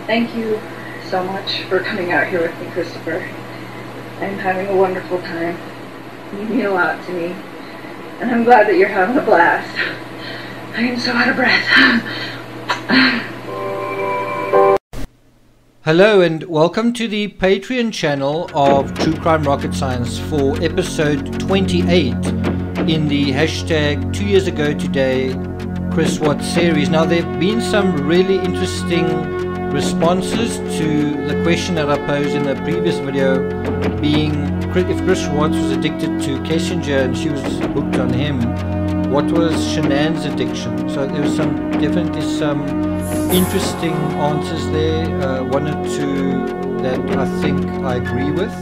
Thank you so much for coming out here with me, Christopher. I'm having a wonderful time. You mean a lot to me. And I'm glad that you're having a blast. I am so out of breath. Hello and welcome to the Patreon channel of True Crime Rocket Science for episode 28 in the hashtag 2 years ago today Chris Watts series. Now there have been some really interesting responses to the question that I posed in the previous video, being if Chris Watts was addicted to Kessinger and she was hooked on him, what was Shanann's addiction? So there was definitely some interesting answers there. One or two that I think I agree with,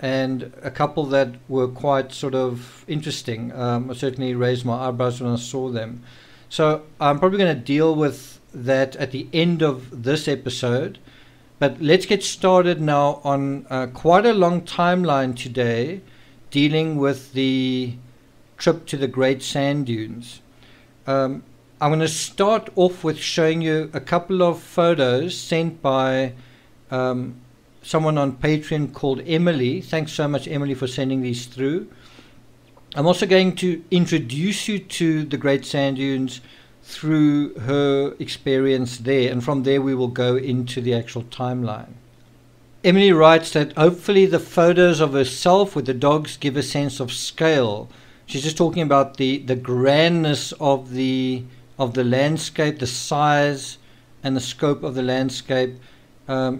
and a couple that were quite sort of interesting. I certainly raised my eyebrows when I saw them. So I'm probably going to deal with that at the end of this episode, but let's get started now on quite a long timeline today, dealing with the trip to the Great Sand Dunes. I'm going to start off with showing you a couple of photos sent by someone on Patreon called Emily. Thanks so much, Emily, for sending these through. I'm also going to introduce you to the Great Sand Dunes through her experience there, and from there we will go into the actual timeline. Emily writes that hopefully the photos of herself with the dogs give a sense of scale. She's just talking about the grandness of the landscape, the size and the scope of the landscape.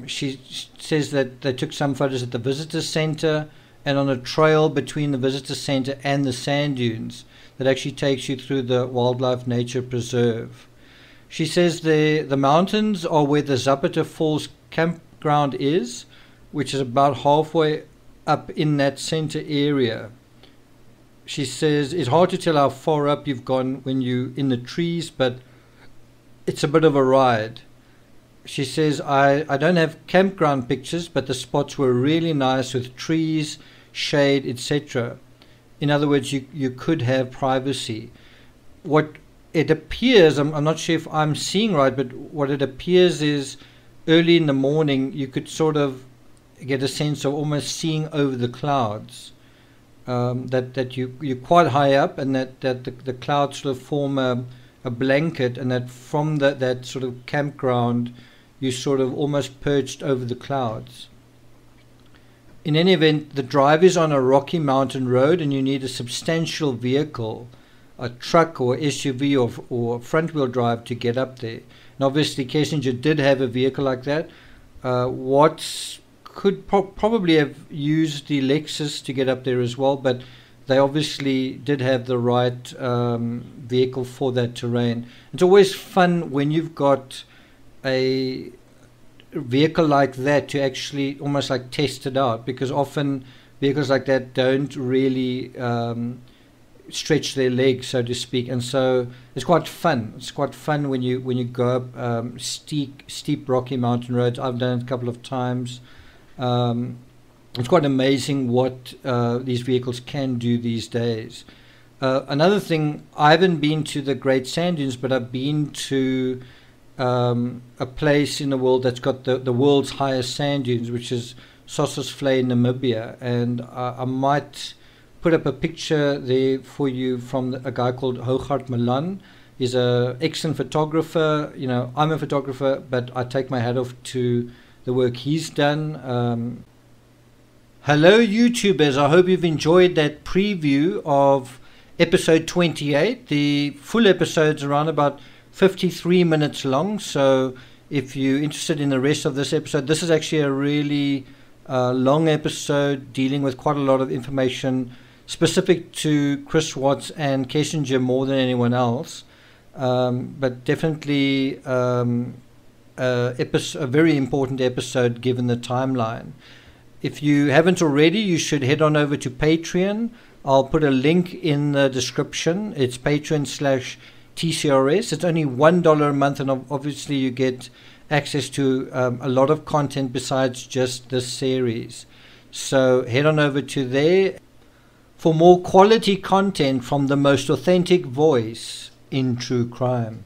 She says that they took some photos at the visitor center and on a trail between the visitor center and the sand dunes that actually takes you through the Wildlife Nature Preserve. She says the mountains are where the Zapata Falls campground is, which is about halfway up in that center area. She says it's hard to tell how far up you've gone when you're in the trees, but it's a bit of a ride. She says, I don't have campground pictures, but the spots were really nice with trees, shade, etc. In other words, you could have privacy. What it appears, I'm not sure if I'm seeing right, but what it appears is early in the morning you could sort of get a sense of almost seeing over the clouds. That you're quite high up, and that the clouds sort of form a blanket, and that from that sort of campground you sort of almost perched over the clouds. In any event, the drive is on a rocky mountain road and you need a substantial vehicle, a truck or SUV or front-wheel drive to get up there. And obviously Kessinger did have a vehicle like that. Watts could probably have used the Lexus to get up there as well, but they obviously did have the right vehicle for that terrain. It's always fun when you've got a vehicle like that to actually almost like test it out, because often vehicles like that don't really stretch their legs, so to speak, and so it's quite fun. It's quite fun when you go up steep rocky mountain roads. I've done it a couple of times. It's quite amazing what these vehicles can do these days. Another thing, I haven't been to the Great Sand Dunes, but I've been to a place in the world that's got the world's highest sand dunes, which is Sossusvlei, Namibia, and I might put up a picture there for you from a guy called Hougaard Malan. He's an excellent photographer. You know, I'm a photographer, but I take my hat off to the work he's done. Hello YouTubers, I hope you've enjoyed that preview of episode 28. The full episode's around about 53 minutes long, so if you're interested in the rest of this episode, this is actually a really long episode dealing with quite a lot of information specific to Chris Watts and Kessinger more than anyone else, but definitely a very important episode given the timeline. If you haven't already, you should head on over to Patreon. I'll put a link in the description. It's Patreon/TCRS. It's only $1 a month, and obviously you get access to a lot of content besides just this series. So head on over to there for more quality content from the most authentic voice in true crime.